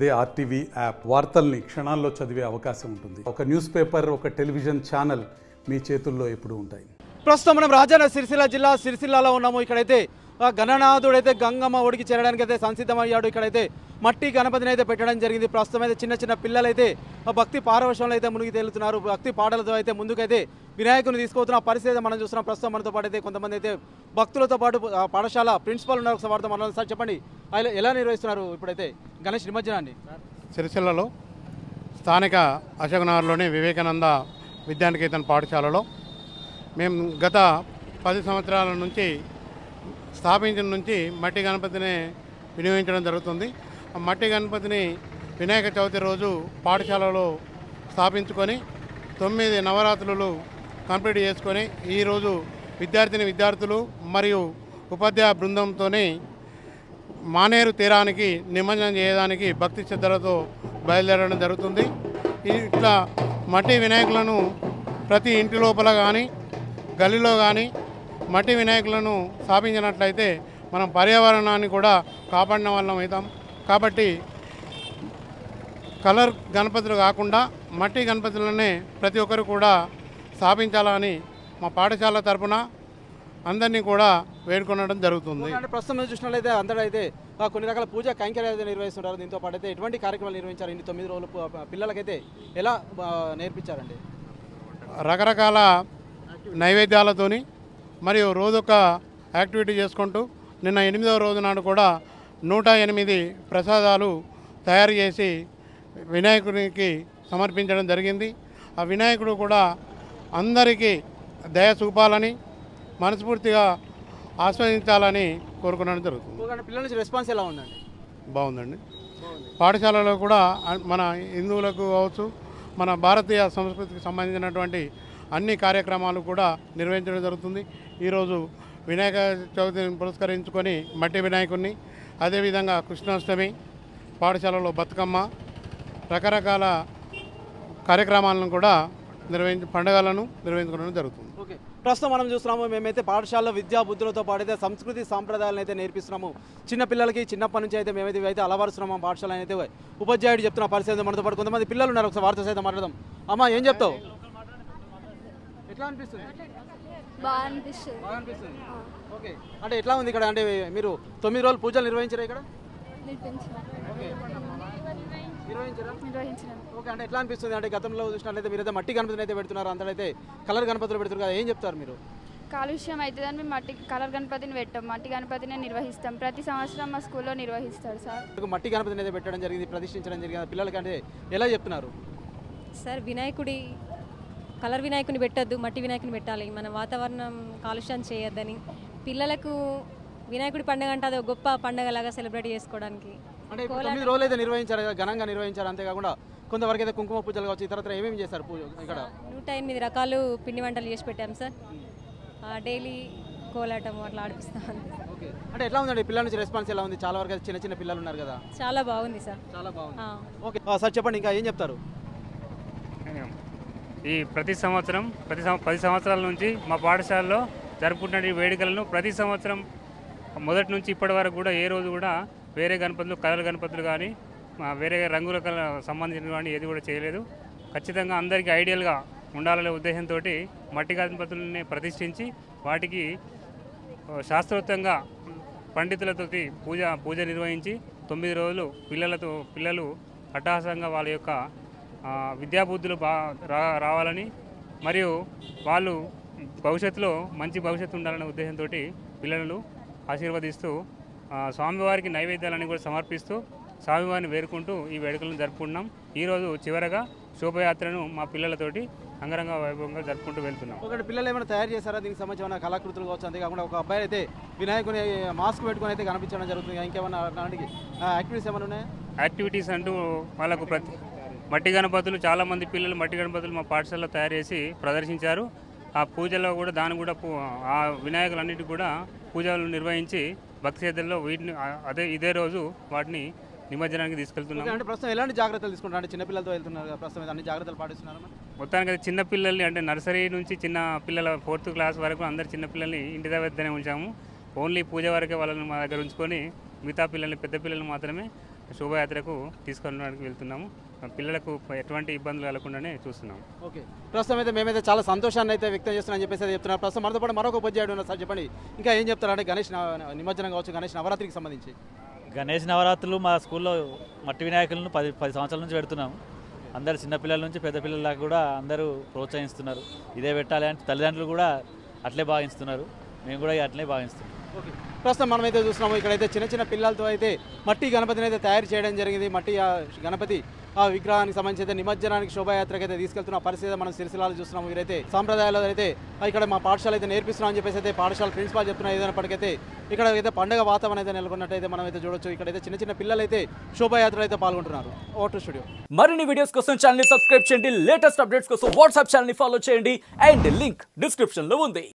అదే RTV app వార్తల్ని క్షణాల్లో చదివే అవకాశం ఉంటుంది. ఒక న్యూస్ పేపర్, ఒక టెలివిజన్ ఛానల్ మీ చేతుల్లో ఎప్పుడూ ఉంటాయి. ప్రస్తుతం మనం రాజన్న సిరిసిల్ల జిల్లా సిరిసిల్లలో ఉన్నాము. ఇక్కడైతే గణనాథుడైతే గంగమ్మ ఒడికి చేరడానికి అయితే సంసిద్ధమయ్యాడు. ఇక్కడైతే మట్టి గణపతిని అయితే పెట్టడం జరిగింది. ప్రస్తుతం అయితే చిన్న చిన్న పిల్లలైతే భక్తి పారవశంలో అయితే మునిగి తేలుతున్నారు. భక్తి పాటలతో అయితే ముందుకైతే వినాయకుని తీసుకుపోతున్న పరిస్థితి మనం చూస్తున్నాం. ప్రస్తుతం మనతో పాటు అయితే కొంతమంది అయితే భక్తులతో పాటు పాఠశాల ప్రిన్సిపల్ ఉన్నారు. ఒకసారి వారితో మనం సార్ చెప్పండి, ఎలా నిర్వహిస్తున్నారు ఇప్పుడైతే గణేష్ నిమజ్జనాన్ని? సిరిసిల్లలో స్థానిక అశోక్నగర్లోని వివేకానంద విద్యానికేతన్ పాఠశాలలో మేము గత 10 సంవత్సరాల నుంచి స్థాపించిన నుంచి మట్టి గణపతిని వినియోగించడం జరుగుతుంది. ఆ మట్టి గణపతిని వినాయక చవితి రోజు పాఠశాలలో స్థాపించుకొని 9 నవరాత్రులు కంప్లీట్ చేసుకొని ఈరోజు విద్యార్థులు మరియు ఉపాధ్యాయ బృందంతో మానేరు తీరానికి నిమజ్జనం చేయడానికి భక్తి శ్రద్ధలతో బయలుదేరడం జరుగుతుంది. ఇట్లా మట్టి వినాయకులను ప్రతి ఇంటి లోపల కానీ గల్లీలో కానీ మట్టి వినాయకులను స్థాపించినట్లయితే మనం పర్యావరణాన్ని కూడా కాపాడిన వాళ్ళం అవుతాం. కాబట్టి కలర్ గణపతులు కాకుండా మట్టి గణపతులనే ప్రతి ఒక్కరు కూడా స్థాపించాలని మా పాఠశాల తరపున అందరినీ కూడా వేడుకొనడం జరుగుతుంది. ప్రస్తుతం చూసినట్లయితే అందరూ అయితే కొన్ని రకాల పూజా కైంకర్యాలు అయితే నిర్వహిస్తుంటారు. దీంతో పాటు అయితే ఎటువంటి కార్యక్రమాలు నిర్వహించారు? ఇన్ని 9 రోజులు పిల్లలకైతే ఎలా నేర్పించారండి? రకరకాల నైవేద్యాలతోని మరియు రోజొక యాక్టివిటీ చేసుకుంటూ నిన్న 8వ రోజు నాడు కూడా 108 ప్రసాదాలు తయారు చేసి వినాయకునికి సమర్పించడం జరిగింది. ఆ వినాయకుడు కూడా అందరికీ దయ చూపాలని మనస్ఫూర్తిగా ఆస్వాదించాలని కోరుకోవడం జరుగుతుంది. పిల్లల నుంచి రెస్పాన్స్ ఎలా ఉందండి? బాగుందండి. పాఠశాలలో కూడా మన హిందువులకు కావచ్చు, మన భారతీయ సంస్కృతికి సంబంధించినటువంటి అన్ని కార్యక్రమాలు కూడా నిర్వహించడం జరుగుతుంది. ఈరోజు వినాయక చవితిని పురస్కరించుకొని మట్టి వినాయకుడిని, అదేవిధంగా కృష్ణాష్టమి, పాఠశాలలో బతుకమ్మ, రకరకాల కార్యక్రమాలను కూడా పండుగలను నిర్వహించుకోవడం జరుగుతుంది. ఓకే, ప్రస్తుతం మనం చూస్తున్నాము, మేమైతే పాఠశాలలో విద్యా బుద్ధులతో పాటు సంస్కృతి సాంప్రదాయాలను అయితే నేర్పిస్తున్నాము. చిన్న పిల్లలకి చిన్నప్పటి నుంచి అయితే మేమైతే ఇవైతే అలవరుస్తున్నాము. పాఠశాల అయితే ఉపాధ్యాయుడు చెప్తున్న పరిస్థితి మనతో పాటు కొంతమంది పిల్లలు ఉన్నారు. ఒకసారి వారితో సైతం మాట్లాడదాం. అమ్మ, ఏం చెప్తావు? ఎట్లా అనిపిస్తుంది? బాగా అనిపిస్తుంది. ఓకే, అంటే ఎట్లా ఉంది ఇక్కడ? అంటే మీరు 9 రోజులు పూజలు నిర్వహించారా ఇక్కడ? ఓకే, అంటే ఎట్లా అనిపిస్తుంది? అంటే గతంలో చూసినట్లయితే మీరైతే మట్టి గణపతిని అయితే పెడుతున్నారు, అందరైతే కలర్ గణపతులు పెడుతున్నారు కదా, ఏం చెప్తారు మీరు? కాలుష్యం అవుతుందని మేము కలర్ గణపతిని పెట్టాం, మట్టి గణపతిని నిర్వహిస్తాం. ప్రతి సంవత్సరం మా స్కూల్లో నిర్వహిస్తారు సార్. మట్టి గణపతిని అయితే పెట్టడం జరిగింది, ప్రతిష్ఠించడం జరిగింది. పిల్లలకి అంటే ఎలా చెప్తున్నారు సార్? కలర్ వినాయకుని పెట్టద్దు, మట్టి వినాయకుని పెట్టాలి, మన వాతావరణం కాలుష్యం చేయొద్దని. పిల్లలకు వినాయకుడి పండుగ అంటే అది ఒక గొప్ప పండుగలాగా సెలబ్రేట్ చేసుకోవడానికి. అంటే 9 రోజులు అయితే నిర్వహించారు, ఘనంగా నిర్వహించారు. అంతేకాకుండా కొంతవరకు అయితే కుంకుమ పూజలు కావచ్చు, ఇతరత్ర ఏమేమి చేస్తారు పూజ ఇక్కడ? 108 రకాలు పిండి వంటలు చేసి పెట్టాం సార్. డైలీ కోలాటం అట్లా ఆడిపిస్తాం. ఓకే, అంటే ఎట్లా ఉందండి పిల్లల నుంచి రెస్పాన్స్ ఎలా ఉంది? చాలా వరకు చిన్న చిన్న పిల్లలు ఉన్నారు కదా. చాలా బాగుంది సార్, చాలా బాగుంది. ఓకే సార్, చెప్పండి, ఇంకా ఏం చెప్తారు? ఈ ప్రతి సంవత్సరం 10 సంవత్సరాల నుంచి మా పాఠశాలలో జరుపుకుంటున్న ఈ వేడుకలను ప్రతి సంవత్సరం మొదటి నుంచి ఇప్పటి వరకు కూడా ఏ రోజు కూడా వేరే గణపతులు, కలర్ గణపతులు కానీ వేరే రంగుల సంబంధించిన కానీ ఏది కూడా చేయలేదు. ఖచ్చితంగా అందరికీ ఐడియల్గా ఉండాలనే ఉద్దేశంతో మట్టి గణపతులని ప్రతిష్ఠించి వాటికి శాస్త్రోక్తంగా పండితులతో పూజ నిర్వహించి 9 రోజులు పిల్లలు అట్టహాసంగా వాళ్ళ యొక్క విద్యాబుద్ధులు రావాలని మరియు వాళ్ళు భవిష్యత్తులో మంచి భవిష్యత్తు ఉండాలనే ఉద్దేశంతో పిల్లలను ఆశీర్వదిస్తూ స్వామివారికి నైవేద్యాలని కూడా సమర్పిస్తూ స్వామివారిని వేడుకుంటూ ఈ వేడుకలను జరుపుకుంటున్నాం. ఈరోజు చివరగా శోభయాత్రను మా పిల్లలతోటి అంగరంగ వైభవంగా జరుపుకుంటూ వెళ్తున్నాం. ఒకటి పిల్లలు ఏమైనా తయారు చేశారా దీనికి సంబంధించిన కళాకృతులు కావచ్చు? అంతేకాకుండా ఒక అబ్బాయి అయితే వినాయకుని మాస్క్ పెట్టుకుని అయితే కనిపించడం జరుగుతుంది. ఇంకేమన్నా యాక్టివిటీస్ ఏమైనా ఉన్నాయా? యాక్టివిటీస్ అంటూ వాళ్ళకు మట్టి గణపతులు చాలామంది పిల్లలు మట్టి గణపతులు మా పాఠశాలలో తయారు చేసి ప్రదర్శించారు. ఆ పూజలో కూడా ఆ వినాయకులన్నిటికీ కూడా పూజలు నిర్వహించి భక్తి శ్రద్ధల్లో వీటిని ఇదే రోజు వాటిని నిమజ్జనానికి తీసుకెళ్తున్నాం. అంటే ప్రస్తుతం ఎలాంటి జాగ్రత్తలు తీసుకుంటారు? అంటే చిన్నపిల్లలతో వెళ్తున్నారు, ప్రస్తుతం అన్ని జాగ్రత్తలు పాటిస్తున్నారు. మొత్తానికి అది చిన్నపిల్లల్ని అంటే నర్సరీ నుంచి చిన్న పిల్లల 4th క్లాస్ వరకు అందరు చిన్నపిల్లల్ని ఇంటి దగ్గరనే ఉంచాము. ఓన్లీ పూజ వరకే వాళ్ళని మా దగ్గర ఉంచుకొని మిగతా పిల్లల్ని, పెద్ద పిల్లల్ని మాత్రమే శోభాయాత్రకు తీసుకెళ్ళడానికి వెళ్తున్నాము. పిల్లలకు ఎటువంటి ఇబ్బందులు కలగకుండానే చూస్తున్నాము. ఓకే, ప్రస్తుతం అయితే మేమైతే చాలా సంతోషాన్ని అయితే వ్యక్తం చేస్తున్నామని చెప్పేసి అయితే చెప్తున్నారు. ప్రస్తుతం మనతో పాటు మరొక ఉపాధ్యాయుడు ఉన్నారు. సార్ చెప్పండి, ఇంకా ఏం చెప్తారంటే గణేష్ నిమజ్జనం కావచ్చు, గణేష్ నవరాత్రికి సంబంధించి? గణేష్ నవరాత్రులు మా స్కూల్లో మట్టి వినాయకులను 10 సంవత్సరాల నుంచి పెడుతున్నాము. అందరు చిన్నపిల్లల నుంచి పెద్ద పిల్లల దాకా కూడా అందరూ ప్రోత్సహిస్తున్నారు. ఇదే పెట్టాలి అంటే తల్లిదండ్రులు కూడా అట్లే భావిస్తున్నారు, మేము కూడా అట్లే భావిస్తున్నాం. ఓకే, ప్రస్తుతం మనమైతే చూస్తున్నాము ఇక్కడైతే చిన్న చిన్న పిల్లలతో అయితే మట్టి గణపతిని అయితే తయారు చేయడం జరిగింది. మట్టి గణపతి విగ్రహానికి సంబంధించి అయితే నిమజ్జనానికి శోభాయాత్రకి అయితే తీసుకెళ్తున్న పరిస్థితి మనం సిరిసిల్లాలో చూస్తున్నాము. వీరైతే సాంప్రదాయాలు అయితే ఇక్కడ మా పాఠశాల అయితే నేర్పిస్తున్నాం అని చెప్పేసి అయితే పాఠశాల ప్రిన్సిపాల్ చెప్తున్నారు. ఏదైనప్పటికైతే ఇక్కడ అయితే పండుగ వాతావరణం అయితే నెలకొన్నట్టయితే మనం అయితే చూడొచ్చు. ఇక్కడైతే చిన్న చిన్న పిల్లలు అయితే శోభాయాత్రలు అయితే పాల్గొంటున్నారు. Vote studio. మరిన్ని వీడియోస్ కోసం ఛానల్ ని సబ్స్క్రైబ్ చేయండి. లేటెస్ట్ అప్డేట్స్ కోసం వాట్సాప్ ఛానల్ ని ఫాలో చేయండి. అండ్ లింక్ డిస్క్రిప్షన్ లో ఉంది.